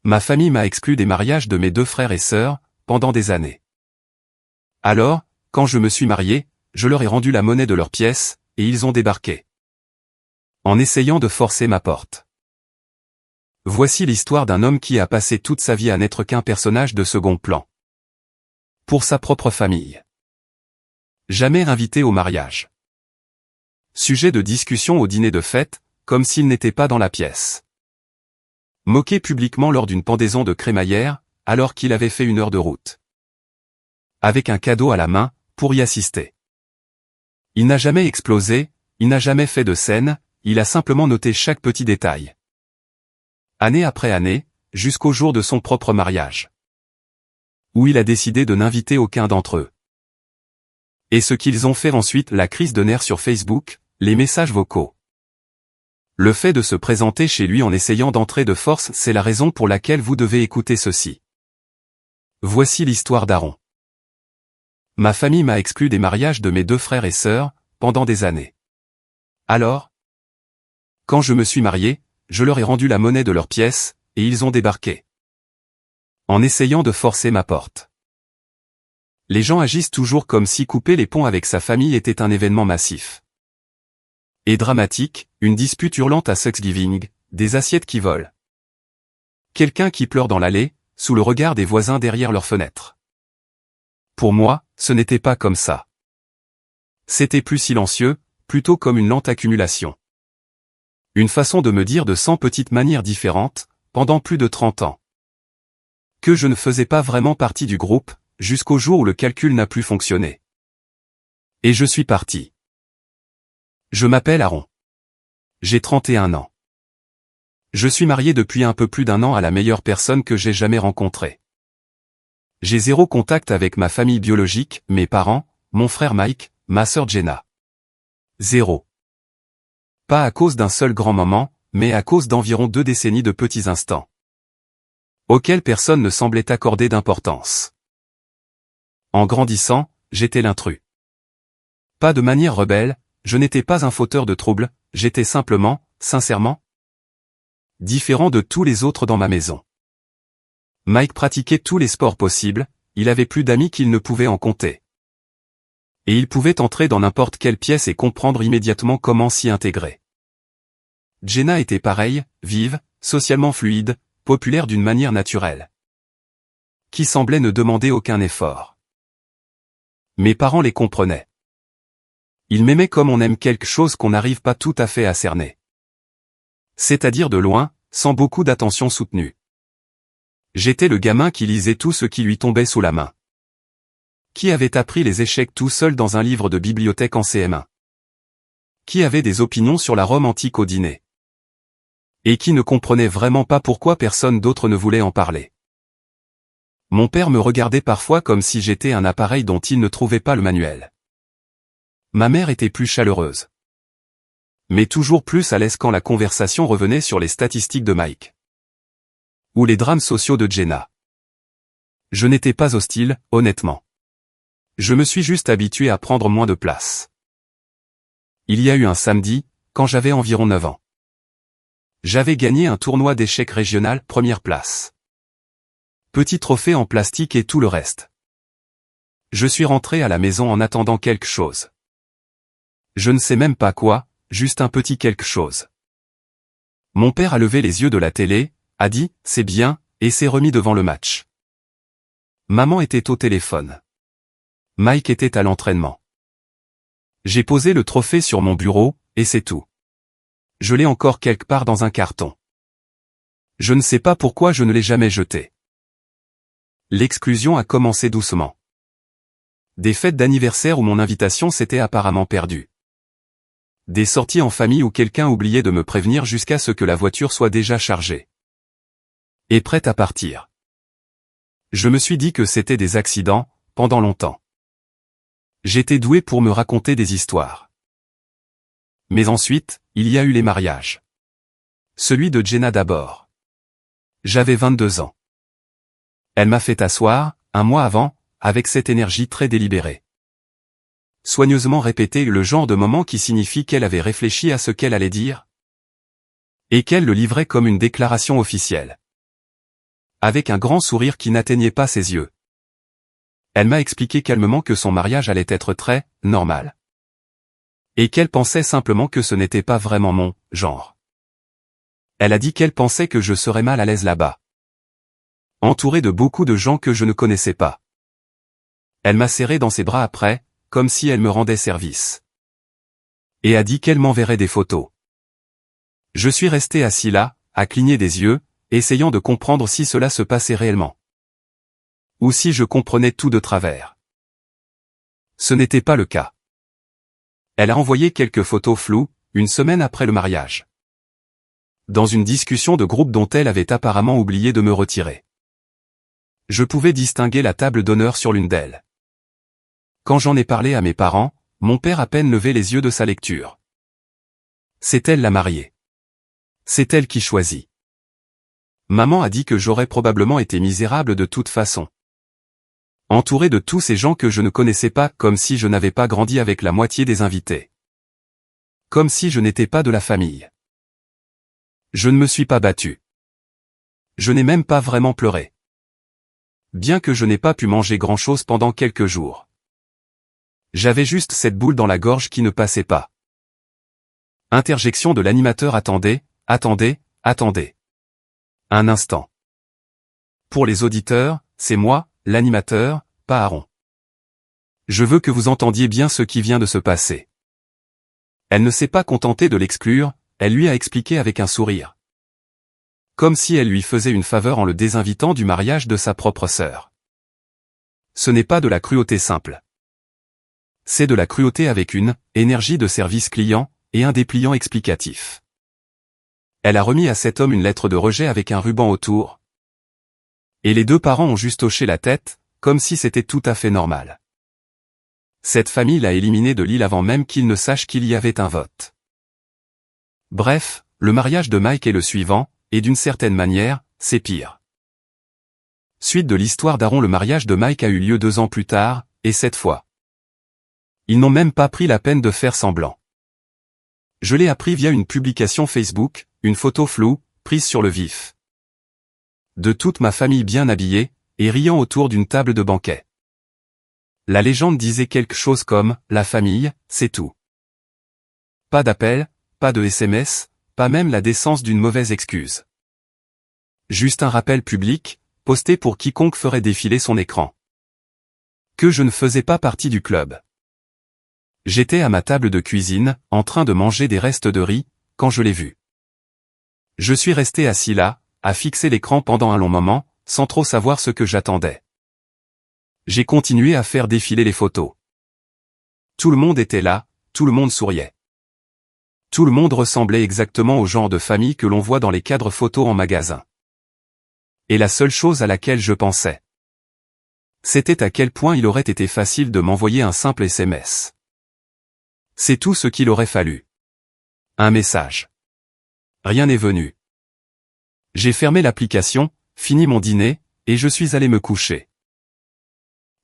Ma famille m'a exclu des mariages de mes 2 frères et sœurs, pendant des années. Alors, quand je me suis marié, je leur ai rendu la monnaie de leurs pièces, et ils ont débarqué. En essayant de forcer ma porte. Voici l'histoire d'un homme qui a passé toute sa vie à n'être qu'un personnage de second plan. Pour sa propre famille. Jamais invité au mariage. Sujet de discussion au dîner de fête, comme s'il n'était pas dans la pièce. Moqué publiquement lors d'une pendaison de crémaillère, alors qu'il avait fait 1 heure de route. Avec un cadeau à la main, pour y assister. Il n'a jamais explosé, il n'a jamais fait de scène, il a simplement noté chaque petit détail. Année après année, jusqu'au jour de son propre mariage. Où il a décidé de n'inviter aucun d'entre eux. Et ce qu'ils ont fait ensuite, la crise de nerfs sur Facebook, les messages vocaux. Le fait de se présenter chez lui en essayant d'entrer de force, c'est la raison pour laquelle vous devez écouter ceci. Voici l'histoire d'Aaron. Ma famille m'a exclu des mariages de mes 2 frères et sœurs, pendant des années. Alors, quand je me suis marié, je leur ai rendu la monnaie de leurs pièces, et ils ont débarqué. En essayant de forcer ma porte. Les gens agissent toujours comme si couper les ponts avec sa famille était un événement massif. Et dramatique, une dispute hurlante à Thanksgiving, des assiettes qui volent. Quelqu'un qui pleure dans l'allée, sous le regard des voisins derrière leurs fenêtres. Pour moi, ce n'était pas comme ça. C'était plus silencieux, plutôt comme une lente accumulation. Une façon de me dire de 100 petites manières différentes, pendant plus de 30 ans. Que je ne faisais pas vraiment partie du groupe, jusqu'au jour où le calcul n'a plus fonctionné. Et je suis parti. Je m'appelle Aaron. J'ai 31 ans. Je suis marié depuis un peu plus d'1 an à la meilleure personne que j'ai jamais rencontrée. J'ai 0 contact avec ma famille biologique, mes parents, mon frère Mike, ma sœur Jenna. 0. Pas à cause d'un seul grand moment, mais à cause d'environ 2 décennies de petits instants. Auxquels personne ne semblait accorder d'importance. En grandissant, j'étais l'intrus. Pas de manière rebelle, je n'étais pas un fauteur de troubles, j'étais simplement, sincèrement, différent de tous les autres dans ma maison. Mike pratiquait tous les sports possibles, il avait plus d'amis qu'il ne pouvait en compter. Et il pouvait entrer dans n'importe quelle pièce et comprendre immédiatement comment s'y intégrer. Jenna était pareille, vive, socialement fluide, populaire d'une manière naturelle. Qui semblait ne demander aucun effort. Mes parents les comprenaient. Ils m'aimaient comme on aime quelque chose qu'on n'arrive pas tout à fait à cerner. C'est-à-dire de loin, sans beaucoup d'attention soutenue. J'étais le gamin qui lisait tout ce qui lui tombait sous la main. Qui avait appris les échecs tout seul dans un livre de bibliothèque en CM1. Qui avait des opinions sur la Rome antique au dîner. Et qui ne comprenait vraiment pas pourquoi personne d'autre ne voulait en parler. Mon père me regardait parfois comme si j'étais un appareil dont il ne trouvait pas le manuel. Ma mère était plus chaleureuse. Mais toujours plus à l'aise quand la conversation revenait sur les statistiques de Mike. Ou les drames sociaux de Jenna. Je n'étais pas hostile, honnêtement. Je me suis juste habitué à prendre moins de place. Il y a eu un samedi, quand j'avais environ 9 ans. J'avais gagné un tournoi d'échecs régional, première place. Petit trophée en plastique et tout le reste. Je suis rentré à la maison en attendant quelque chose. Je ne sais même pas quoi, juste un petit quelque chose. Mon père a levé les yeux de la télé, a dit « c'est bien » et s'est remis devant le match. Maman était au téléphone. Mike était à l'entraînement. J'ai posé le trophée sur mon bureau, et c'est tout. Je l'ai encore quelque part dans un carton. Je ne sais pas pourquoi je ne l'ai jamais jeté. L'exclusion a commencé doucement. Des fêtes d'anniversaire où mon invitation s'était apparemment perdue. Des sorties en famille où quelqu'un oubliait de me prévenir jusqu'à ce que la voiture soit déjà chargée. Et prête à partir. Je me suis dit que c'était des accidents, pendant longtemps. J'étais doué pour me raconter des histoires. Mais ensuite, il y a eu les mariages. Celui de Jenna d'abord. J'avais 22 ans. Elle m'a fait asseoir, un mois avant, avec cette énergie très délibérée. Soigneusement répéter le genre de moment qui signifie qu'elle avait réfléchi à ce qu'elle allait dire. Et qu'elle le livrait comme une déclaration officielle. avec un grand sourire qui n'atteignait pas ses yeux. Elle m'a expliqué calmement que son mariage allait être très normal. Et qu'elle pensait simplement que ce n'était pas vraiment mon genre. Elle a dit qu'elle pensait que je serais mal à l'aise là-bas, entouré de beaucoup de gens que je ne connaissais pas. Elle m'a serré dans ses bras après, comme si elle me rendait service. Et a dit qu'elle m'enverrait des photos. Je suis resté assis là, à cligner des yeux, essayant de comprendre si cela se passait réellement. Ou si je comprenais tout de travers. Ce n'était pas le cas. Elle a envoyé quelques photos floues, une semaine après le mariage. Dans une discussion de groupe dont elle avait apparemment oublié de me retirer. Je pouvais distinguer la table d'honneur sur l'une d'elles. Quand j'en ai parlé à mes parents, mon père à peine levait les yeux de sa lecture. C'est elle la mariée. C'est elle qui choisit. Maman a dit que j'aurais probablement été misérable de toute façon. Entouré de tous ces gens que je ne connaissais pas, comme si je n'avais pas grandi avec la moitié des invités. Comme si je n'étais pas de la famille. Je ne me suis pas battu. Je n'ai même pas vraiment pleuré. Bien que je n'ai pas pu manger grand-chose pendant quelques jours. J'avais juste cette boule dans la gorge qui ne passait pas. Interjection de l'animateur. Attendez, attendez, attendez. Un instant. Pour les auditeurs, c'est moi, l'animateur, pas Aaron. Je veux que vous entendiez bien ce qui vient de se passer. Elle ne s'est pas contentée de l'exclure, elle lui a expliqué avec un sourire. Comme si elle lui faisait une faveur en le désinvitant du mariage de sa propre sœur. Ce n'est pas de la cruauté simple. C'est de la cruauté avec une énergie de service client et un dépliant explicatif. Elle a remis à cet homme une lettre de rejet avec un ruban autour. Et les deux parents ont juste hoché la tête, comme si c'était tout à fait normal. Cette famille l'a éliminé de l'île avant même qu'il ne sache qu'il y avait un vote. Bref, le mariage de Mike est le suivant, et d'une certaine manière, c'est pire. Suite de l'histoire d'Aaron. Le mariage de Mike a eu lieu 2 ans plus tard, et cette fois. Ils n'ont même pas pris la peine de faire semblant. Je l'ai appris via une publication Facebook, une photo floue, prise sur le vif. De toute ma famille bien habillée, et riant autour d'une table de banquet. La légende disait quelque chose comme « La famille, c'est tout ». Pas d'appel, pas de SMS, pas même la décence d'une mauvaise excuse. Juste un rappel public, posté pour quiconque ferait défiler son écran. Que je ne faisais pas partie du club. J'étais à ma table de cuisine, en train de manger des restes de riz, quand je l'ai vu. Je suis resté assis là, à fixer l'écran pendant un long moment, sans trop savoir ce que j'attendais. J'ai continué à faire défiler les photos. Tout le monde était là, tout le monde souriait. Tout le monde ressemblait exactement au genre de famille que l'on voit dans les cadres photos en magasin. Et la seule chose à laquelle je pensais, c'était à quel point il aurait été facile de m'envoyer un simple SMS. C'est tout ce qu'il aurait fallu. Un message. Rien n'est venu. J'ai fermé l'application, fini mon dîner, et je suis allé me coucher.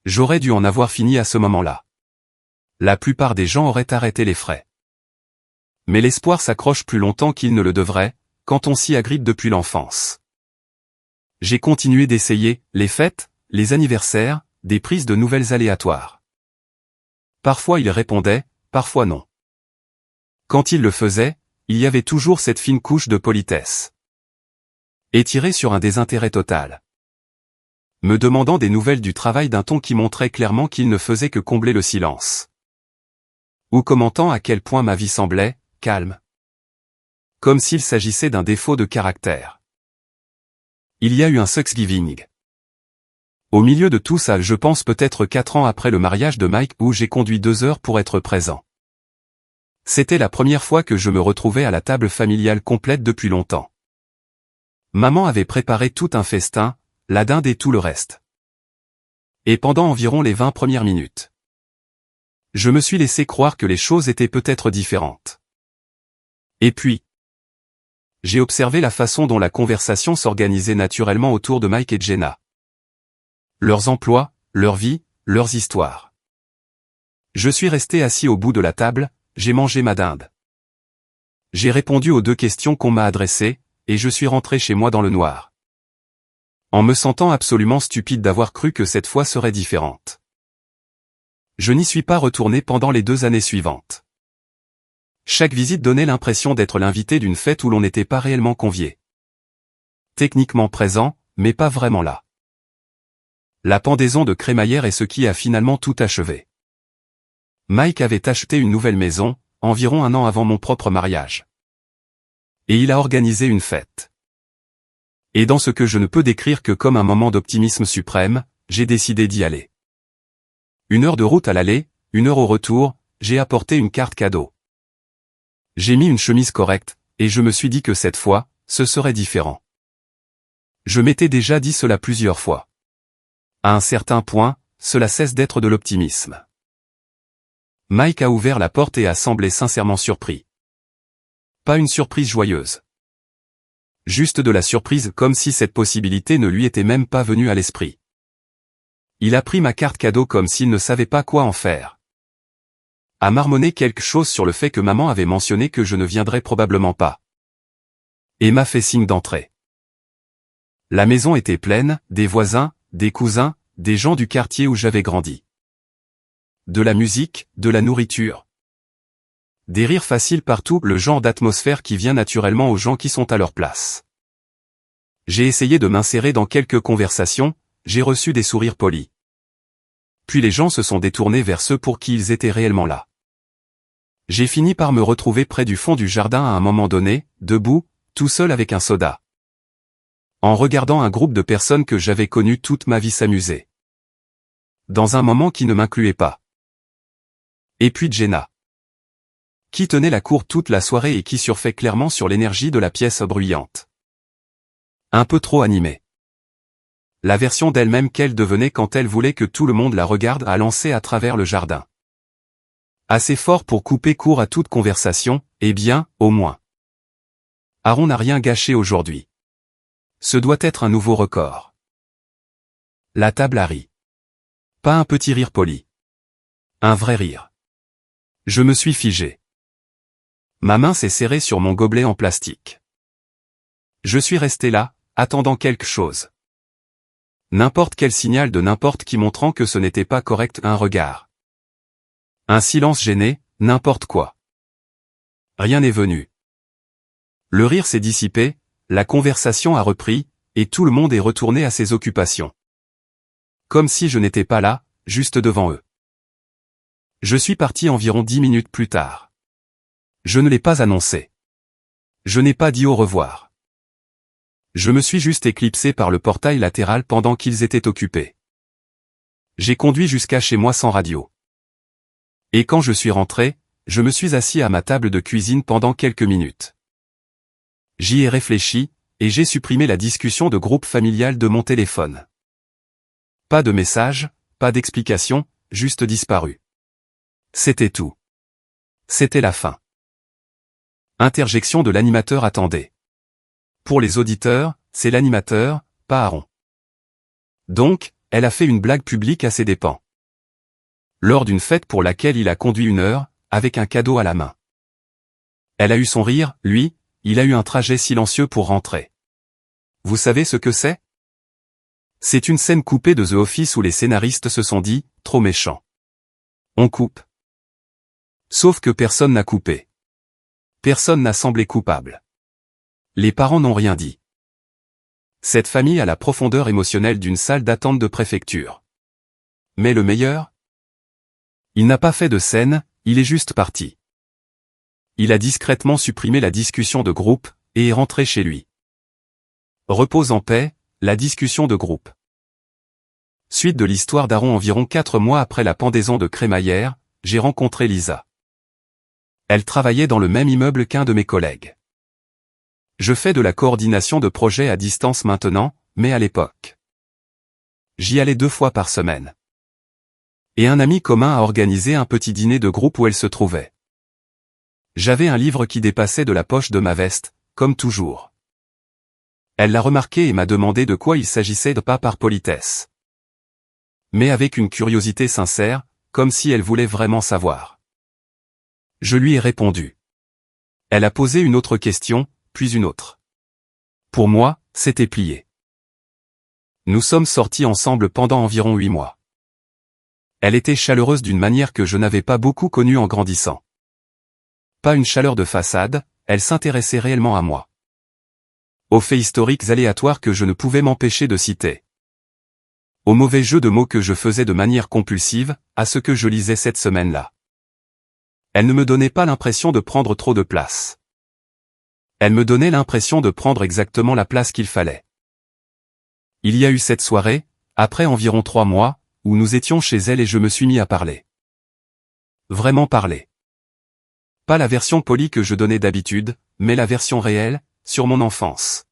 J'aurais dû en avoir fini à ce moment-là. La plupart des gens auraient arrêté les frais. Mais l'espoir s'accroche plus longtemps qu'il ne le devrait, quand on s'y agrippe depuis l'enfance. J'ai continué d'essayer, les fêtes, les anniversaires, des prises de nouvelles aléatoires. Parfois il répondait, parfois non. Quand il le faisait, il y avait toujours cette fine couche de politesse. Étirée sur un désintérêt total. Me demandant des nouvelles du travail d'un ton qui montrait clairement qu'il ne faisait que combler le silence. Ou commentant à quel point ma vie semblait calme. Comme s'il s'agissait d'un défaut de caractère. Il y a eu un Thanksgiving. Au milieu de tout ça, je pense peut-être 4 ans après le mariage de Mike où j'ai conduit 2 heures pour être présent. C'était la première fois que je me retrouvais à la table familiale complète depuis longtemps. Maman avait préparé tout un festin, la dinde et tout le reste. Et pendant environ les 20 premières minutes, je me suis laissé croire que les choses étaient peut-être différentes. Et puis, j'ai observé la façon dont la conversation s'organisait naturellement autour de Mike et Jenna. Leurs emplois, leur vie, leurs histoires. Je suis resté assis au bout de la table, j'ai mangé ma dinde. J'ai répondu aux 2 questions qu'on m'a adressées, et je suis rentré chez moi dans le noir. en me sentant absolument stupide d'avoir cru que cette fois serait différente. Je n'y suis pas retourné pendant les 2 années suivantes. Chaque visite donnait l'impression d'être l'invité d'une fête où l'on n'était pas réellement convié. Techniquement présent, mais pas vraiment là. La pendaison de crémaillère est ce qui a finalement tout achevé. Mike avait acheté une nouvelle maison, environ 1 an avant mon propre mariage. Et il a organisé une fête. Et dans ce que je ne peux décrire que comme un moment d'optimisme suprême, j'ai décidé d'y aller. 1 heure de route à l'aller, 1 heure au retour, j'ai apporté une carte cadeau. J'ai mis une chemise correcte, et je me suis dit que cette fois, ce serait différent. Je m'étais déjà dit cela plusieurs fois. À un certain point, cela cesse d'être de l'optimisme. Mike a ouvert la porte et a semblé sincèrement surpris. Pas une surprise joyeuse. Juste de la surprise comme si cette possibilité ne lui était même pas venue à l'esprit. Il a pris ma carte cadeau comme s'il ne savait pas quoi en faire. A marmonné quelque chose sur le fait que maman avait mentionné que je ne viendrais probablement pas. Et m'a fait signe d'entrer. La maison était pleine, des voisins, des cousins, des gens du quartier où j'avais grandi. De la musique, de la nourriture. Des rires faciles partout, le genre d'atmosphère qui vient naturellement aux gens qui sont à leur place. J'ai essayé de m'insérer dans quelques conversations, j'ai reçu des sourires polis. Puis les gens se sont détournés vers ceux pour qui ils étaient réellement là. J'ai fini par me retrouver près du fond du jardin à un moment donné, debout, tout seul avec un soda. En regardant un groupe de personnes que j'avais connues toute ma vie s'amuser. Dans un moment qui ne m'incluait pas. Et puis Jenna. Qui tenait la cour toute la soirée et qui surfait clairement sur l'énergie de la pièce bruyante. Un peu trop animée. La version d'elle-même qu'elle devenait quand elle voulait que tout le monde la regarde a lancé à travers le jardin. Assez fort pour couper court à toute conversation, eh bien, au moins. Aaron n'a rien gâché aujourd'hui. Ce doit être un nouveau record. La table a ri. Pas un petit rire poli. Un vrai rire. Je me suis figé. Ma main s'est serrée sur mon gobelet en plastique. Je suis resté là, attendant quelque chose. N'importe quel signal de n'importe qui montrant que ce n'était pas correct, un regard. Un silence gêné, n'importe quoi. Rien n'est venu. Le rire s'est dissipé, la conversation a repris, et tout le monde est retourné à ses occupations. Comme si je n'étais pas là, juste devant eux. Je suis parti environ 10 minutes plus tard. Je ne l'ai pas annoncé. Je n'ai pas dit au revoir. Je me suis juste éclipsé par le portail latéral pendant qu'ils étaient occupés. J'ai conduit jusqu'à chez moi sans radio. Et quand je suis rentré, je me suis assis à ma table de cuisine pendant quelques minutes. J'y ai réfléchi, et j'ai supprimé la discussion de groupe familial de mon téléphone. Pas de message, pas d'explication, juste disparu. C'était tout. C'était la fin. Interjection de l'animateur attendait. Pour les auditeurs, c'est l'animateur, pas Aaron. Donc, elle a fait une blague publique à ses dépens. Lors d'une fête pour laquelle il a conduit 1 heure, avec un cadeau à la main. Elle a eu son rire, lui, il a eu un trajet silencieux pour rentrer. Vous savez ce que c'est? C'est une scène coupée de The Office où les scénaristes se sont dit, trop méchant. On coupe. Sauf que personne n'a coupé. Personne n'a semblé coupable. Les parents n'ont rien dit. Cette famille a la profondeur émotionnelle d'une salle d'attente de préfecture. Mais le meilleur? Il n'a pas fait de scène, il est juste parti. Il a discrètement supprimé la discussion de groupe, et est rentré chez lui. Repose en paix, la discussion de groupe. Suite de l'histoire d'Aaron. Environ 4 mois après la pendaison de crémaillère, j'ai rencontré Lisa. Elle travaillait dans le même immeuble qu'un de mes collègues. Je fais de la coordination de projets à distance maintenant, mais à l'époque. J'y allais 2 fois par semaine. Et un ami commun a organisé un petit dîner de groupe où elle se trouvait. J'avais un livre qui dépassait de la poche de ma veste, comme toujours. Elle l'a remarqué et m'a demandé de quoi il s'agissait, pas par politesse. Mais avec une curiosité sincère, comme si elle voulait vraiment savoir. Je lui ai répondu. Elle a posé une autre question, puis une autre. Pour moi, c'était plié. Nous sommes sortis ensemble pendant environ 8 mois. Elle était chaleureuse d'une manière que je n'avais pas beaucoup connue en grandissant. Pas une chaleur de façade, elle s'intéressait réellement à moi. Aux faits historiques aléatoires que je ne pouvais m'empêcher de citer. Aux mauvais jeux de mots que je faisais de manière compulsive, à ce que je lisais cette semaine-là. Elle ne me donnait pas l'impression de prendre trop de place. Elle me donnait l'impression de prendre exactement la place qu'il fallait. Il y a eu cette soirée, après environ 3 mois, où nous étions chez elle et je me suis mis à parler. Vraiment parler. Pas la version polie que je donnais d'habitude, mais la version réelle, sur mon enfance.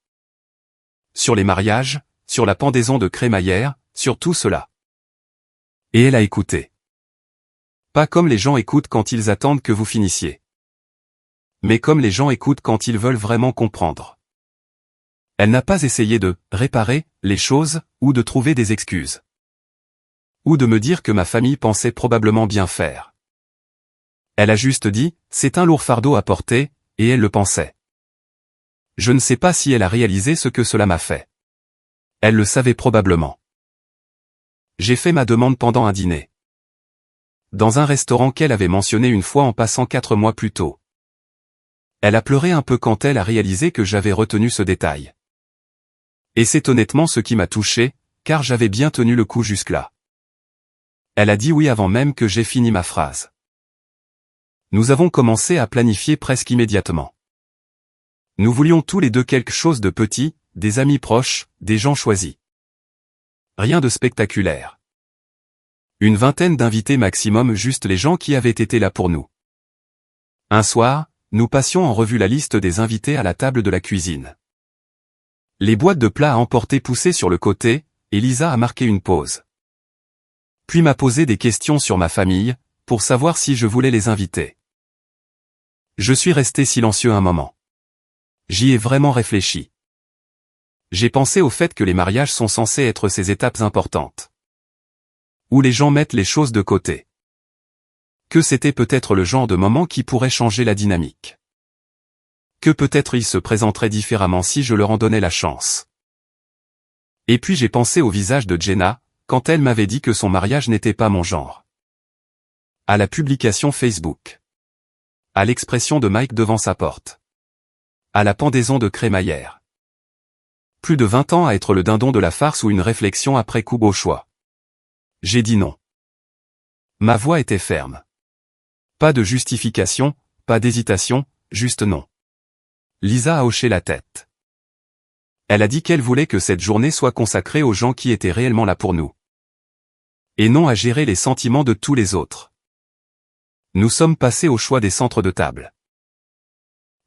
Sur les mariages, sur la pendaison de crémaillère, sur tout cela. Et elle a écouté. Pas comme les gens écoutent quand ils attendent que vous finissiez. Mais comme les gens écoutent quand ils veulent vraiment comprendre. Elle n'a pas essayé de réparer les choses, ou de trouver des excuses. Ou de me dire que ma famille pensait probablement bien faire. Elle a juste dit, c'est un lourd fardeau à porter, et elle le pensait. Je ne sais pas si elle a réalisé ce que cela m'a fait. Elle le savait probablement. J'ai fait ma demande pendant un dîner. Dans un restaurant qu'elle avait mentionné une fois en passant 4 mois plus tôt. Elle a pleuré un peu quand elle a réalisé que j'avais retenu ce détail. Et c'est honnêtement ce qui m'a touché, car j'avais bien tenu le coup jusque-là. Elle a dit oui avant même que j'aie fini ma phrase. Nous avons commencé à planifier presque immédiatement. Nous voulions tous les deux quelque chose de petit, des amis proches, des gens choisis. Rien de spectaculaire. Une vingtaine d'invités maximum, juste les gens qui avaient été là pour nous. Un soir, nous passions en revue la liste des invités à la table de la cuisine. Les boîtes de plats à emporter poussaient sur le côté, et Lisa a marqué une pause. Puis m'a posé des questions sur ma famille, pour savoir si je voulais les inviter. Je suis resté silencieux un moment. J'y ai vraiment réfléchi. J'ai pensé au fait que les mariages sont censés être ces étapes importantes. Où les gens mettent les choses de côté. Que c'était peut-être le genre de moment qui pourrait changer la dynamique. Que peut-être ils se présenteraient différemment si je leur en donnais la chance. Et puis j'ai pensé au visage de Jenna, quand elle m'avait dit que son mariage n'était pas mon genre. À la publication Facebook. À l'expression de Mike devant sa porte. À la pendaison de crémaillère. Plus de 20 ans à être le dindon de la farce ou une réflexion après coup au choix. J'ai dit non. Ma voix était ferme. Pas de justification, pas d'hésitation, juste non. Lisa a hoché la tête. Elle a dit qu'elle voulait que cette journée soit consacrée aux gens qui étaient réellement là pour nous. Et non à gérer les sentiments de tous les autres. Nous sommes passés au choix des centres de table.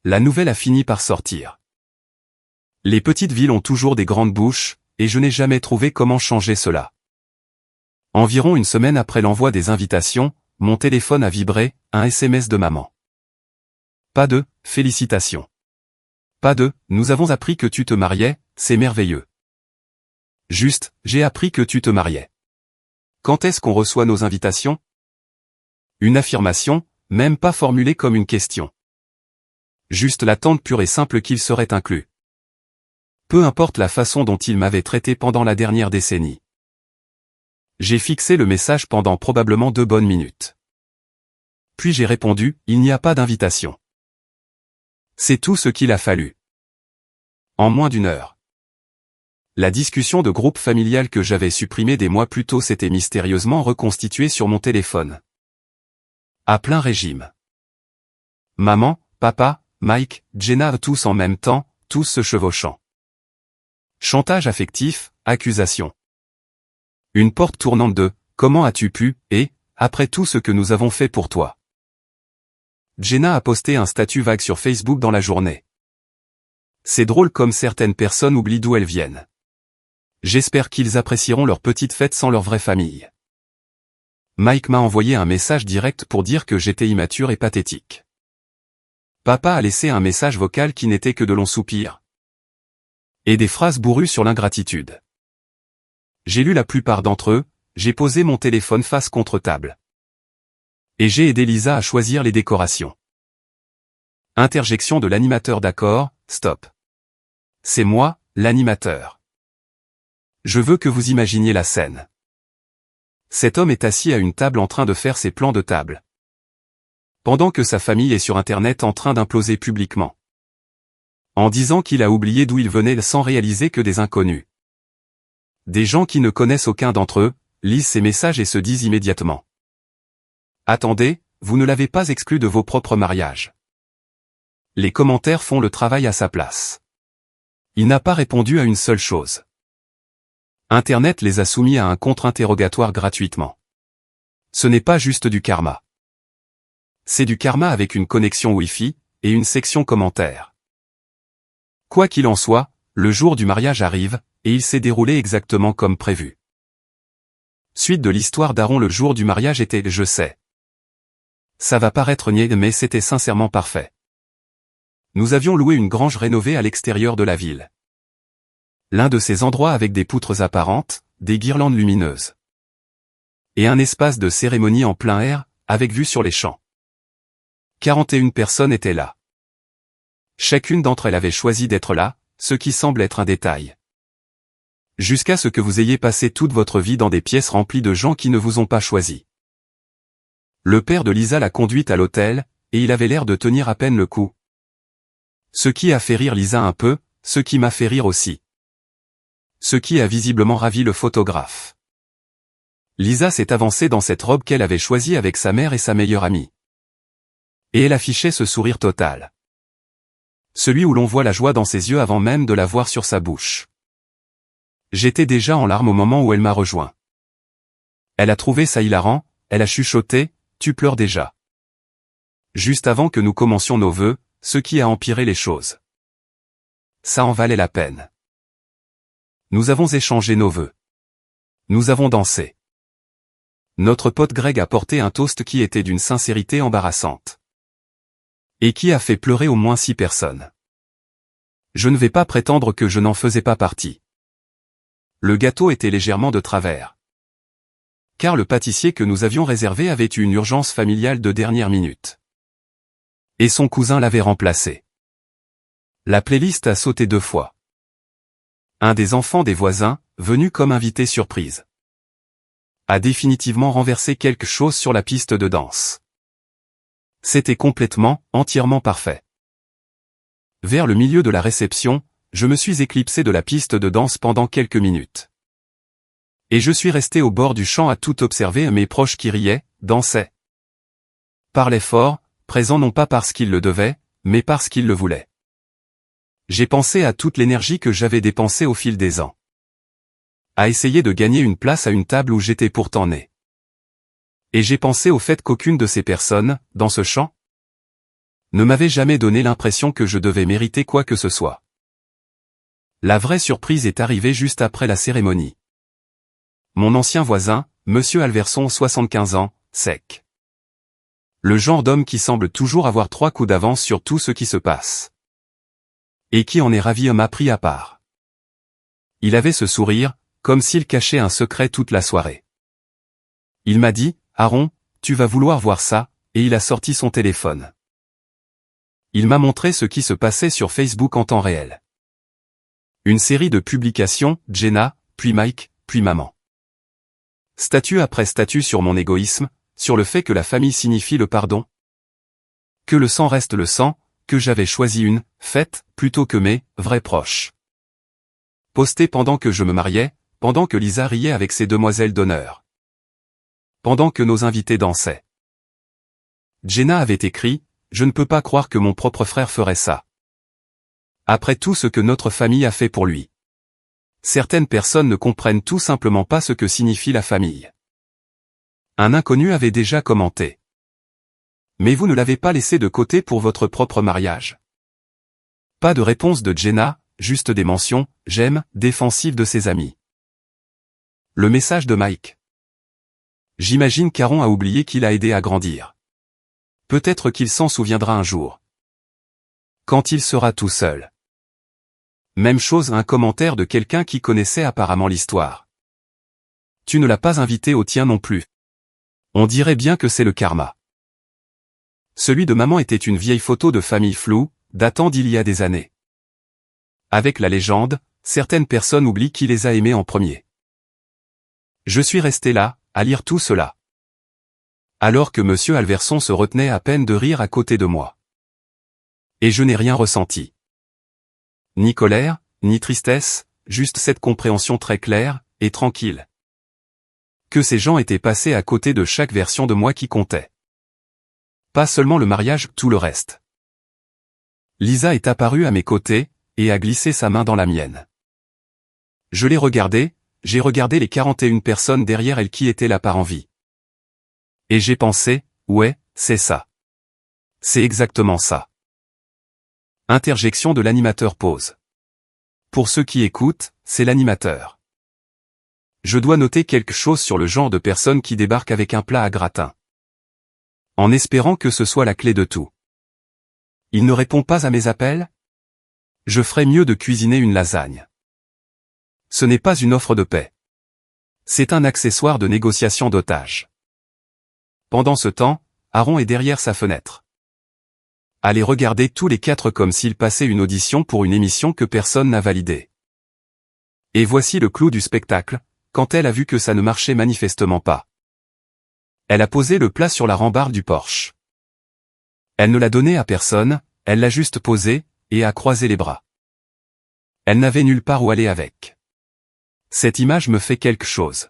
La nouvelle a fini par sortir. Les petites villes ont toujours des grandes bouches, et je n'ai jamais trouvé comment changer cela. Environ une semaine après l'envoi des invitations, mon téléphone a vibré, un SMS de maman. Pas de « félicitations ». Pas de « nous avons appris que tu te mariais, c'est merveilleux ». Juste « j'ai appris que tu te mariais ». Quand est-ce qu'on reçoit nos invitations? Une affirmation, même pas formulée comme une question. Juste l'attente pure et simple qu'il serait inclus. Peu importe la façon dont il m'avait traité pendant la dernière décennie. J'ai fixé le message pendant probablement 2 bonnes minutes. Puis j'ai répondu, il n'y a pas d'invitation. C'est tout ce qu'il a fallu. En moins d'1 heure. La discussion de groupe familial que j'avais supprimée des mois plus tôt s'était mystérieusement reconstituée sur mon téléphone. À plein régime. Maman, papa, Mike, Jenna tous en même temps, tous se chevauchant. Chantage affectif, accusation. Une porte tournante de « Comment as-tu pu ?» et « Après tout ce que nous avons fait pour toi ?» Jenna a posté un statut vague sur Facebook dans la journée. C'est drôle comme certaines personnes oublient d'où elles viennent. J'espère qu'ils apprécieront leur petite fête sans leur vraie famille. Mike m'a envoyé un message direct pour dire que j'étais immature et pathétique. Papa a laissé un message vocal qui n'était que de longs soupirs. Et des phrases bourrues sur l'ingratitude. J'ai lu la plupart d'entre eux, j'ai posé mon téléphone face contre table. Et j'ai aidé Lisa à choisir les décorations. Interjection de l'animateur d'accord, stop. C'est moi, l'animateur. Je veux que vous imaginiez la scène. Cet homme est assis à une table en train de faire ses plans de table. Pendant que sa famille est sur Internet en train d'imploser publiquement. En disant qu'il a oublié d'où il venait sans réaliser que des inconnus. Des gens qui ne connaissent aucun d'entre eux, lisent ces messages et se disent immédiatement. Attendez, vous ne l'avez pas exclu de vos propres mariages. Les commentaires font le travail à sa place. Il n'a pas répondu à une seule chose. Internet les a soumis à un contre-interrogatoire gratuitement. Ce n'est pas juste du karma. C'est du karma avec une connexion Wi-Fi et une section commentaires. Quoi qu'il en soit, le jour du mariage arrive, et il s'est déroulé exactement comme prévu. Suite de l'histoire d'Aaron, le jour du mariage était, je sais. Ça va paraître niais mais c'était sincèrement parfait. Nous avions loué une grange rénovée à l'extérieur de la ville. L'un de ces endroits avec des poutres apparentes, des guirlandes lumineuses. Et un espace de cérémonie en plein air, avec vue sur les champs. 41 personnes étaient là. Chacune d'entre elles avait choisi d'être là, ce qui semble être un détail. Jusqu'à ce que vous ayez passé toute votre vie dans des pièces remplies de gens qui ne vous ont pas choisi. Le père de Lisa l'a conduite à l'hôtel, et il avait l'air de tenir à peine le coup. Ce qui a fait rire Lisa un peu, ce qui m'a fait rire aussi. Ce qui a visiblement ravi le photographe. Lisa s'est avancée dans cette robe qu'elle avait choisie avec sa mère et sa meilleure amie. Et elle affichait ce sourire total. Celui où l'on voit la joie dans ses yeux avant même de la voir sur sa bouche. J'étais déjà en larmes au moment où elle m'a rejoint. Elle a trouvé ça hilarant, elle a chuchoté, tu pleures déjà. Juste avant que nous commencions nos vœux, ce qui a empiré les choses. Ça en valait la peine. Nous avons échangé nos vœux. Nous avons dansé. Notre pote Greg a porté un toast qui était d'une sincérité embarrassante. Et qui a fait pleurer au moins 6 personnes. Je ne vais pas prétendre que je n'en faisais pas partie. Le gâteau était légèrement de travers. Car le pâtissier que nous avions réservé avait eu une urgence familiale de dernière minute. Et son cousin l'avait remplacé. La playlist a sauté 2 fois. Un des enfants des voisins, venu comme invité surprise, a définitivement renversé quelque chose sur la piste de danse. C'était complètement, entièrement parfait. Vers le milieu de la réception, je me suis éclipsé de la piste de danse pendant quelques minutes. Et je suis resté au bord du champ à tout observer mes proches qui riaient, dansaient. Parlaient fort, présents non pas parce qu'ils le devaient, mais parce qu'ils le voulaient. J'ai pensé à toute l'énergie que j'avais dépensée au fil des ans. À essayer de gagner une place à une table où j'étais pourtant né. Et j'ai pensé au fait qu'aucune de ces personnes, dans ce champ, ne m'avait jamais donné l'impression que je devais mériter quoi que ce soit. La vraie surprise est arrivée juste après la cérémonie. Mon ancien voisin, Monsieur Alverson, 75 ans, sec. Le genre d'homme qui semble toujours avoir 3 coups d'avance sur tout ce qui se passe. Et qui en est ravi, m'a pris à part. Il avait ce sourire, comme s'il cachait un secret toute la soirée. Il m'a dit, Aaron, tu vas vouloir voir ça, et il a sorti son téléphone. Il m'a montré ce qui se passait sur Facebook en temps réel. Une série de publications, Jenna, puis Mike, puis maman. Statut après statut sur mon égoïsme, sur le fait que la famille signifie le pardon. Que le sang reste le sang, que j'avais choisi une fête plutôt que mes vrais proches. Posté pendant que je me mariais, pendant que Lisa riait avec ses demoiselles d'honneur. Pendant que nos invités dansaient. Jenna avait écrit, je ne peux pas croire que mon propre frère ferait ça. Après tout ce que notre famille a fait pour lui. Certaines personnes ne comprennent tout simplement pas ce que signifie la famille. Un inconnu avait déjà commenté. Mais vous ne l'avez pas laissé de côté pour votre propre mariage. Pas de réponse de Jenna, juste des mentions, j'aime, défensives de ses amis. Le message de Mike. J'imagine qu'Aaron a oublié qu'il a aidé à grandir. Peut-être qu'il s'en souviendra un jour. Quand il sera tout seul. Même chose, un commentaire de quelqu'un qui connaissait apparemment l'histoire. Tu ne l'as pas invité au tien non plus. On dirait bien que c'est le karma. Celui de maman était une vieille photo de famille floue, datant d'il y a des années. Avec la légende, certaines personnes oublient qui les a aimés en premier. Je suis resté là, à lire tout cela. Alors que M. Alverson se retenait à peine de rire à côté de moi. Et je n'ai rien ressenti. Ni colère, ni tristesse, juste cette compréhension très claire, et tranquille. Que ces gens étaient passés à côté de chaque version de moi qui comptait. Pas seulement le mariage, tout le reste. Lisa est apparue à mes côtés, et a glissé sa main dans la mienne. Je l'ai regardée, j'ai regardé les 41 personnes derrière elle qui étaient là par envie. Et j'ai pensé, ouais, c'est ça. C'est exactement ça. Interjection de l'animateur pause. Pour ceux qui écoutent, c'est l'animateur. Je dois noter quelque chose sur le genre de personne qui débarque avec un plat à gratin. En espérant que ce soit la clé de tout. Il ne répond pas à mes appels? Je ferais mieux de cuisiner une lasagne. Ce n'est pas une offre de paix. C'est un accessoire de négociation d'otages. Pendant ce temps, Aaron est derrière sa fenêtre. À les regarder tous les quatre comme s'ils passaient une audition pour une émission que personne n'a validée. Et voici le clou du spectacle, quand elle a vu que ça ne marchait manifestement pas. Elle a posé le plat sur la rambarde du Porsche. Elle ne l'a donné à personne, elle l'a juste posé, et a croisé les bras. Elle n'avait nulle part où aller avec. Cette image me fait quelque chose.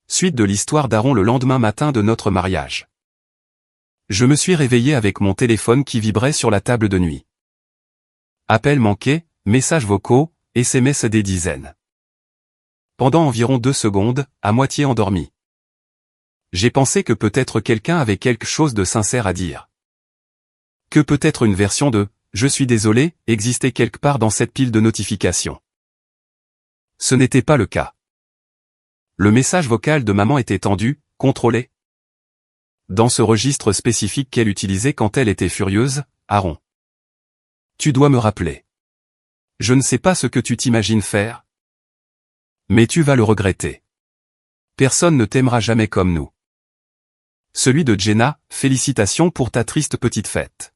Suite de l'histoire d'Aaron le lendemain matin de notre mariage. Je me suis réveillé avec mon téléphone qui vibrait sur la table de nuit. Appels manqués, messages vocaux, SMS des dizaines. Pendant environ 2 secondes, à moitié endormi. J'ai pensé que peut-être quelqu'un avait quelque chose de sincère à dire. Que peut-être une version de « Je suis désolé » existait quelque part dans cette pile de notifications. Ce n'était pas le cas. Le message vocal de maman était tendu, contrôlé. Dans ce registre spécifique qu'elle utilisait quand elle était furieuse, Aaron. Tu dois me rappeler. Je ne sais pas ce que tu t'imagines faire. Mais tu vas le regretter. Personne ne t'aimera jamais comme nous. Celui de Jenna, félicitations pour ta triste petite fête.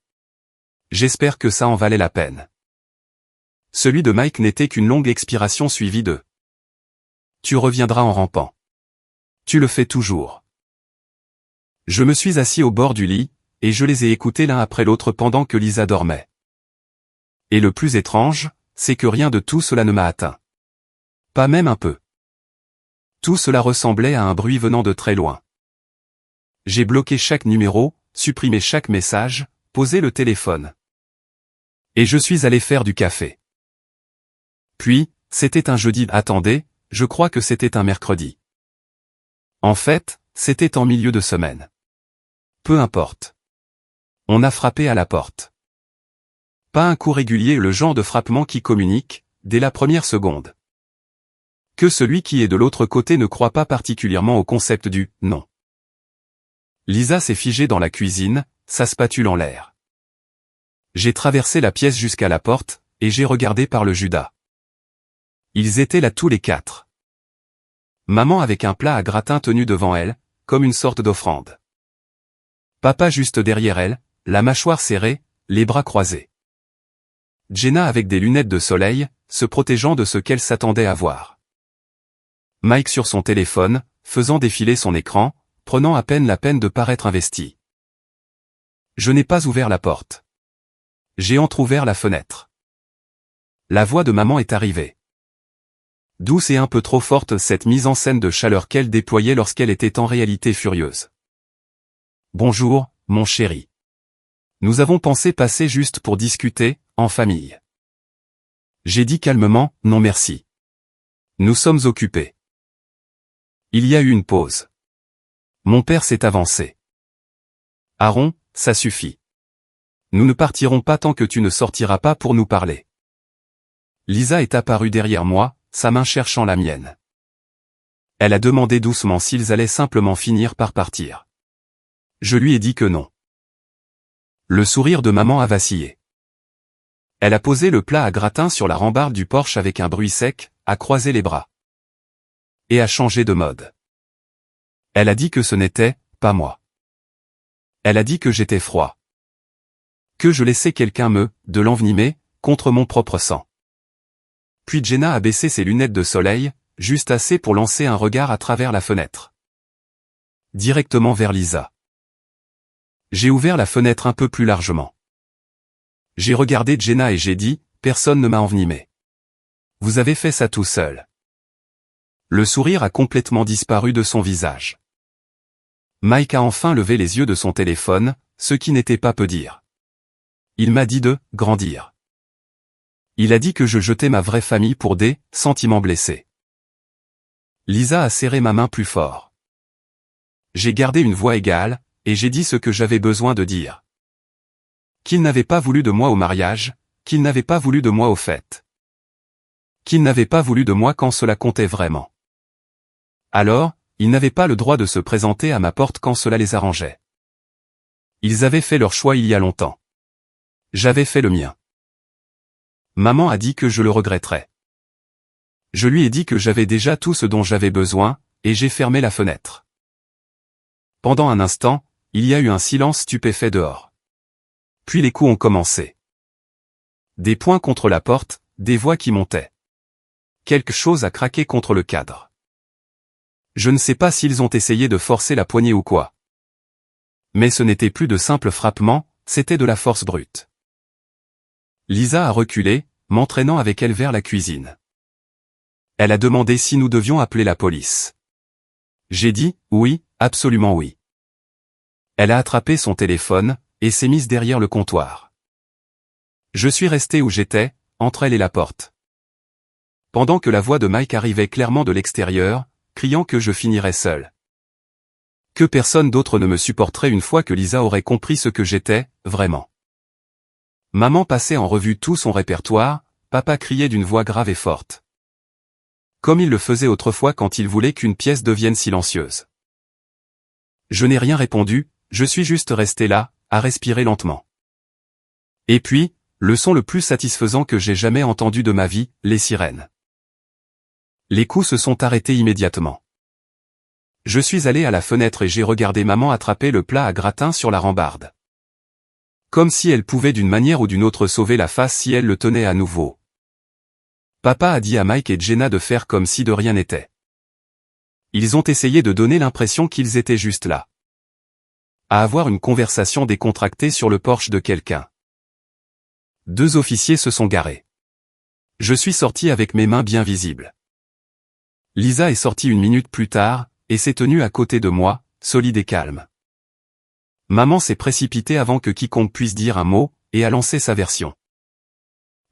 J'espère que ça en valait la peine. Celui de Mike n'était qu'une longue expiration suivie de tu reviendras en rampant. Tu le fais toujours. Je me suis assis au bord du lit, et je les ai écoutés l'un après l'autre pendant que Lisa dormait. Et le plus étrange, c'est que rien de tout cela ne m'a atteint. Pas même un peu. Tout cela ressemblait à un bruit venant de très loin. J'ai bloqué chaque numéro, supprimé chaque message, posé le téléphone. Et je suis allé faire du café. Puis, c'était un jeudi. Attendez, je crois que c'était un mercredi. En fait, c'était en milieu de semaine. Peu importe. On a frappé à la porte. Pas un coup régulier, le genre de frappement qui communique, dès la première seconde. Que celui qui est de l'autre côté ne croit pas particulièrement au concept du « non ». Lisa s'est figée dans la cuisine, sa spatule en l'air. J'ai traversé la pièce jusqu'à la porte, et j'ai regardé par le Judas. Ils étaient là tous les quatre. Maman avec un plat à gratin tenu devant elle, comme une sorte d'offrande. Papa juste derrière elle, la mâchoire serrée, les bras croisés. Jenna avec des lunettes de soleil, se protégeant de ce qu'elle s'attendait à voir. Mike sur son téléphone, faisant défiler son écran, prenant à peine la peine de paraître investi. Je n'ai pas ouvert la porte. J'ai entrouvert la fenêtre. La voix de maman est arrivée. Douce et un peu trop forte, cette mise en scène de chaleur qu'elle déployait lorsqu'elle était en réalité furieuse. Bonjour, mon chéri. Nous avons pensé passer juste pour discuter, en famille. J'ai dit calmement, non merci. Nous sommes occupés. Il y a eu une pause. Mon père s'est avancé. Aaron, ça suffit. Nous ne partirons pas tant que tu ne sortiras pas pour nous parler. Lisa est apparue derrière moi, sa main cherchant la mienne. Elle a demandé doucement s'ils allaient simplement finir par partir. Je lui ai dit que non. Le sourire de maman a vacillé. Elle a posé le plat à gratin sur la rambarde du Porsche avec un bruit sec, a croisé les bras. Et a changé de mode. Elle a dit que ce n'était pas moi. Elle a dit que j'étais froid. Que je laissais quelqu'un de l'envenimer, contre mon propre sang. Puis Jenna a baissé ses lunettes de soleil, juste assez pour lancer un regard à travers la fenêtre. Directement vers Lisa. J'ai ouvert la fenêtre un peu plus largement. J'ai regardé Jenna et j'ai dit, personne ne m'a envenimé. Vous avez fait ça tout seul. Le sourire a complètement disparu de son visage. Mike a enfin levé les yeux de son téléphone, ce qui n'était pas peu dire. Il m'a dit de grandir. Il a dit que je jetais ma vraie famille pour des sentiments blessés. Lisa a serré ma main plus fort. J'ai gardé une voix égale, et j'ai dit ce que j'avais besoin de dire. Qu'il n'avait pas voulu de moi au mariage, qu'il n'avait pas voulu de moi aux fêtes. Qu'il n'avait pas voulu de moi quand cela comptait vraiment. Alors, ils n'avaient pas le droit de se présenter à ma porte quand cela les arrangeait. Ils avaient fait leur choix il y a longtemps. J'avais fait le mien. Maman a dit que je le regretterais. Je lui ai dit que j'avais déjà tout ce dont j'avais besoin, et j'ai fermé la fenêtre. Pendant un instant, il y a eu un silence stupéfait dehors. Puis les coups ont commencé. Des poings contre la porte, des voix qui montaient. Quelque chose a craqué contre le cadre. Je ne sais pas s'ils ont essayé de forcer la poignée ou quoi. Mais ce n'était plus de simples frappements, c'était de la force brute. Lisa a reculé, m'entraînant avec elle vers la cuisine. Elle a demandé si nous devions appeler la police. J'ai dit, oui, absolument oui. Elle a attrapé son téléphone, et s'est mise derrière le comptoir. Je suis resté où j'étais, entre elle et la porte. Pendant que la voix de Mike arrivait clairement de l'extérieur, criant que je finirais seul. Que personne d'autre ne me supporterait une fois que Lisa aurait compris ce que j'étais, vraiment. Maman passait en revue tout son répertoire, papa criait d'une voix grave et forte. Comme il le faisait autrefois quand il voulait qu'une pièce devienne silencieuse. Je n'ai rien répondu, je suis juste resté là, à respirer lentement. Et puis, le son le plus satisfaisant que j'ai jamais entendu de ma vie, les sirènes. Les coups se sont arrêtés immédiatement. Je suis allé à la fenêtre et j'ai regardé maman attraper le plat à gratin sur la rambarde. Comme si elle pouvait d'une manière ou d'une autre sauver la face si elle le tenait à nouveau. Papa a dit à Mike et Jenna de faire comme si de rien n'était. Ils ont essayé de donner l'impression qu'ils étaient juste là. À avoir une conversation décontractée sur le porche de quelqu'un. 2 officiers se sont garés. Je suis sorti avec mes mains bien visibles. Lisa est sortie 1 minute plus tard, et s'est tenue à côté de moi, solide et calme. Maman s'est précipitée avant que quiconque puisse dire un mot, et a lancé sa version.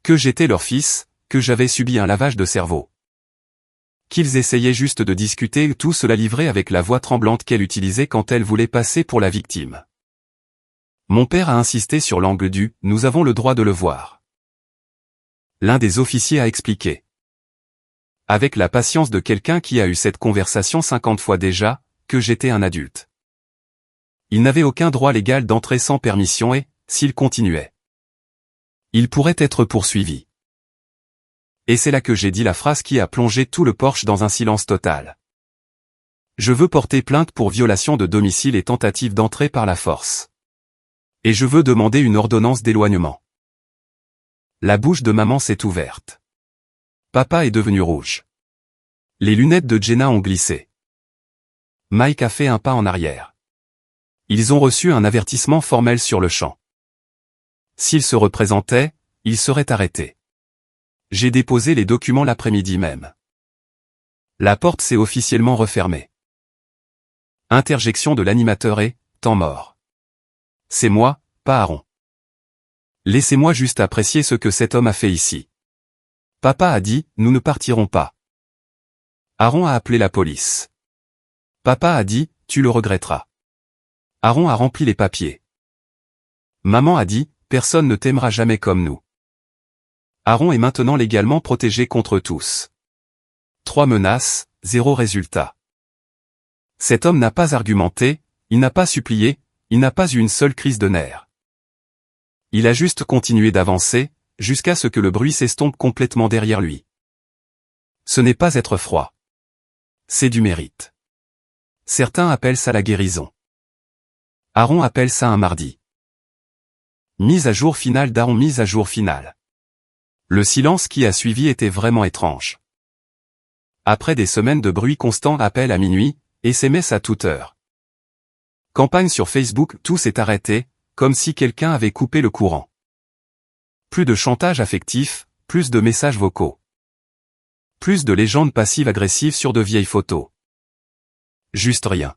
Que j'étais leur fils, que j'avais subi un lavage de cerveau. Qu'ils essayaient juste de discuter, tout cela livré avec la voix tremblante qu'elle utilisait quand elle voulait passer pour la victime. Mon père a insisté sur l'angle du « nous avons le droit de le voir ». L'un des officiers a expliqué. Avec la patience de quelqu'un qui a eu cette conversation 50 fois déjà, que j'étais un adulte. Il n'avait aucun droit légal d'entrer sans permission et, s'il continuait, il pourrait être poursuivi. Et c'est là que j'ai dit la phrase qui a plongé tout le porche dans un silence total. Je veux porter plainte pour violation de domicile et tentative d'entrée par la force. Et je veux demander une ordonnance d'éloignement. La bouche de maman s'est ouverte. Papa est devenu rouge. Les lunettes de Jenna ont glissé. Mike a fait un pas en arrière. Ils ont reçu un avertissement formel sur le champ. S'ils se représentaient, ils seraient arrêtés. J'ai déposé les documents l'après-midi même. La porte s'est officiellement refermée. Interjection de l'animateur et temps mort. C'est moi, pas Aaron. Laissez-moi juste apprécier ce que cet homme a fait ici. Papa a dit, nous ne partirons pas. Aaron a appelé la police. Papa a dit, tu le regretteras. Aaron a rempli les papiers. Maman a dit, personne ne t'aimera jamais comme nous. Aaron est maintenant légalement protégé contre tous. 3 menaces, 0 résultat. Cet homme n'a pas argumenté, il n'a pas supplié, il n'a pas eu une seule crise de nerfs. Il a juste continué d'avancer, jusqu'à ce que le bruit s'estompe complètement derrière lui. Ce n'est pas être froid. C'est du mérite. Certains appellent ça la guérison. Aaron appelle ça un mardi. Mise à jour finale d'Aaron. Mise à jour finale. Le silence qui a suivi était vraiment étrange. Après des semaines de bruit constant, appels à minuit, SMS à toute heure. Campagne sur Facebook, tout s'est arrêté, comme si quelqu'un avait coupé le courant. Plus de chantage affectif, plus de messages vocaux. Plus de légendes passives-agressives sur de vieilles photos. Juste rien.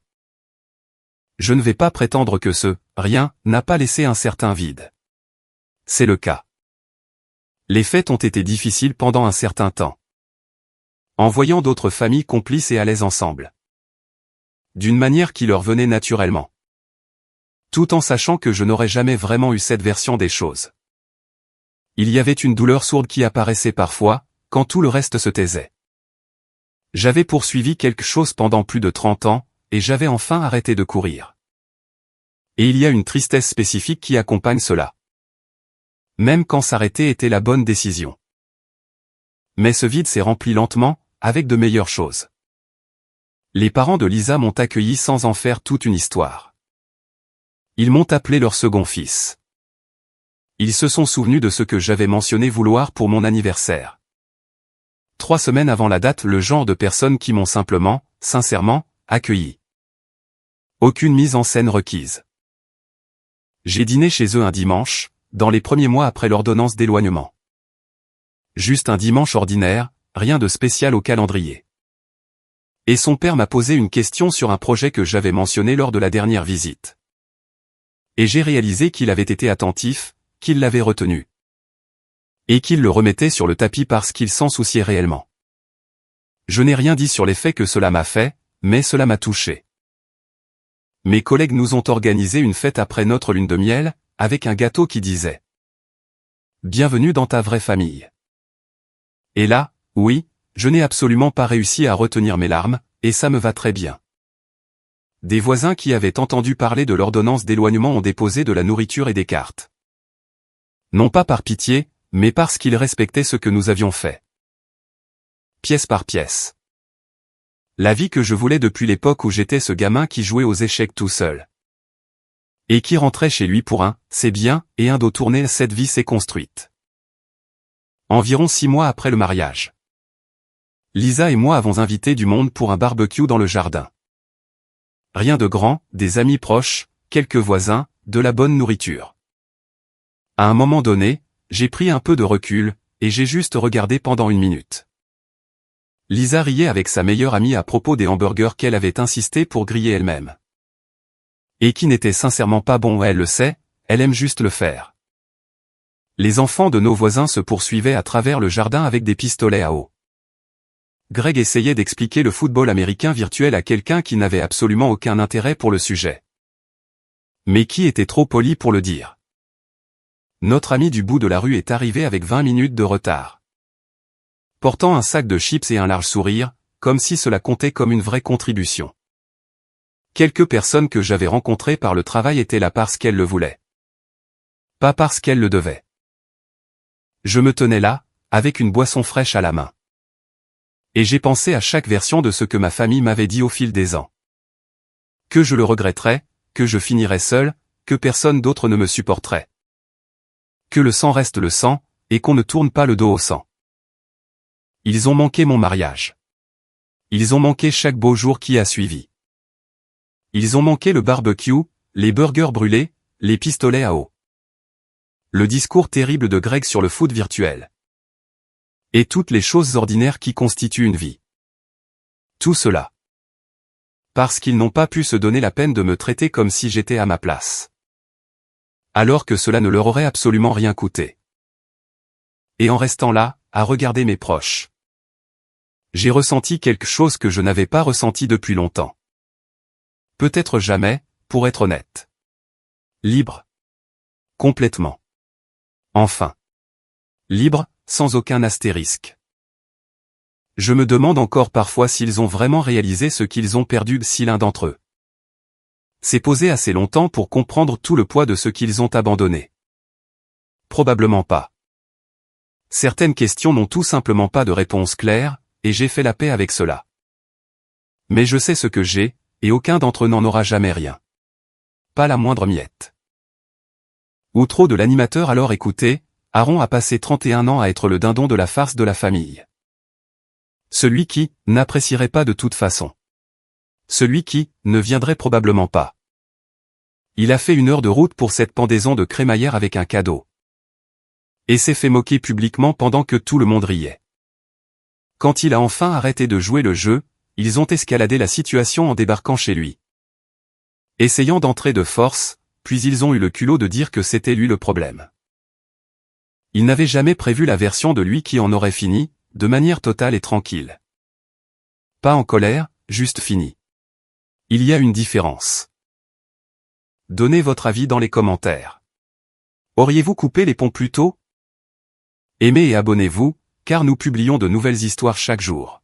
Je ne vais pas prétendre que ce « rien » n'a pas laissé un certain vide. C'est le cas. Les fêtes ont été difficiles pendant un certain temps. En voyant d'autres familles complices et à l'aise ensemble. D'une manière qui leur venait naturellement. Tout en sachant que je n'aurais jamais vraiment eu cette version des choses. Il y avait une douleur sourde qui apparaissait parfois, quand tout le reste se taisait. J'avais poursuivi quelque chose pendant plus de 30 ans, et j'avais enfin arrêté de courir. Et il y a une tristesse spécifique qui accompagne cela. Même quand s'arrêter était la bonne décision. Mais ce vide s'est rempli lentement, avec de meilleures choses. Les parents de Lisa m'ont accueilli sans en faire toute une histoire. Ils m'ont appelé leur second fils. Ils se sont souvenus de ce que j'avais mentionné vouloir pour mon anniversaire. 3 semaines avant la date, le genre de personnes qui m'ont simplement, sincèrement, accueilli. Aucune mise en scène requise. J'ai dîné chez eux un dimanche, dans les premiers mois après l'ordonnance d'éloignement. Juste un dimanche ordinaire, rien de spécial au calendrier. Et son père m'a posé une question sur un projet que j'avais mentionné lors de la dernière visite. Et j'ai réalisé qu'il avait été attentif, qu'il l'avait retenu. Et qu'il le remettait sur le tapis parce qu'il s'en souciait réellement. Je n'ai rien dit sur l'effet que cela m'a fait, mais cela m'a touché. Mes collègues nous ont organisé une fête après notre lune de miel, avec un gâteau qui disait « Bienvenue dans ta vraie famille ». Et là, oui, je n'ai absolument pas réussi à retenir mes larmes, et ça me va très bien. Des voisins qui avaient entendu parler de l'ordonnance d'éloignement ont déposé de la nourriture et des cartes. Non pas par pitié, mais parce qu'ils respectaient ce que nous avions fait. Pièce par pièce. La vie que je voulais depuis l'époque où j'étais ce gamin qui jouait aux échecs tout seul. Et qui rentrait chez lui pour un « c'est bien » et un dos tourné, cette vie s'est construite. Environ 6 mois après le mariage. Lisa et moi avons invité du monde pour un barbecue dans le jardin. Rien de grand, des amis proches, quelques voisins, de la bonne nourriture. À un moment donné, j'ai pris un peu de recul, et j'ai juste regardé pendant 1 minute. Lisa riait avec sa meilleure amie à propos des hamburgers qu'elle avait insisté pour griller elle-même. Et qui n'étaient sincèrement pas bons, elle le sait, elle aime juste le faire. Les enfants de nos voisins se poursuivaient à travers le jardin avec des pistolets à eau. Greg essayait d'expliquer le football américain virtuel à quelqu'un qui n'avait absolument aucun intérêt pour le sujet. Mais qui était trop poli pour le dire. Notre ami du bout de la rue est arrivé avec 20 minutes de retard. Portant un sac de chips et un large sourire, comme si cela comptait comme une vraie contribution. Quelques personnes que j'avais rencontrées par le travail étaient là parce qu'elles le voulaient. Pas parce qu'elles le devaient. Je me tenais là, avec une boisson fraîche à la main. Et j'ai pensé à chaque version de ce que ma famille m'avait dit au fil des ans. Que je le regretterais, que je finirais seul, que personne d'autre ne me supporterait. Que le sang reste le sang, et qu'on ne tourne pas le dos au sang. Ils ont manqué mon mariage. Ils ont manqué chaque beau jour qui a suivi. Ils ont manqué le barbecue, les burgers brûlés, les pistolets à eau. Le discours terrible de Greg sur le foot virtuel. Et toutes les choses ordinaires qui constituent une vie. Tout cela. Parce qu'ils n'ont pas pu se donner la peine de me traiter comme si j'étais à ma place. Alors que cela ne leur aurait absolument rien coûté. Et en restant là, à regarder mes proches. J'ai ressenti quelque chose que je n'avais pas ressenti depuis longtemps. Peut-être jamais, pour être honnête. Libre. Complètement. Enfin. Libre, sans aucun astérisque. Je me demande encore parfois s'ils ont vraiment réalisé ce qu'ils ont perdu si l'un d'entre eux s'est posé assez longtemps pour comprendre tout le poids de ce qu'ils ont abandonné. Probablement pas. Certaines questions n'ont tout simplement pas de réponse claire, et j'ai fait la paix avec cela. Mais je sais ce que j'ai, et aucun d'entre eux n'en aura jamais rien. Pas la moindre miette. Outro de l'animateur. Alors écoutez, Aaron a passé 31 ans à être le dindon de la farce de la famille. Celui qui n'apprécierait pas de toute façon. Celui qui ne viendrait probablement pas. Il a fait 1 heure de route pour cette pendaison de crémaillère avec un cadeau. Et s'est fait moquer publiquement pendant que tout le monde riait. Quand il a enfin arrêté de jouer le jeu, ils ont escaladé la situation en débarquant chez lui. Essayant d'entrer de force, puis ils ont eu le culot de dire que c'était lui le problème. Ils n'avaient jamais prévu la version de lui qui en aurait fini, de manière totale et tranquille. Pas en colère, juste fini. Il y a une différence. Donnez votre avis dans les commentaires. Auriez-vous coupé les ponts plus tôt? Aimez et abonnez-vous, car nous publions de nouvelles histoires chaque jour.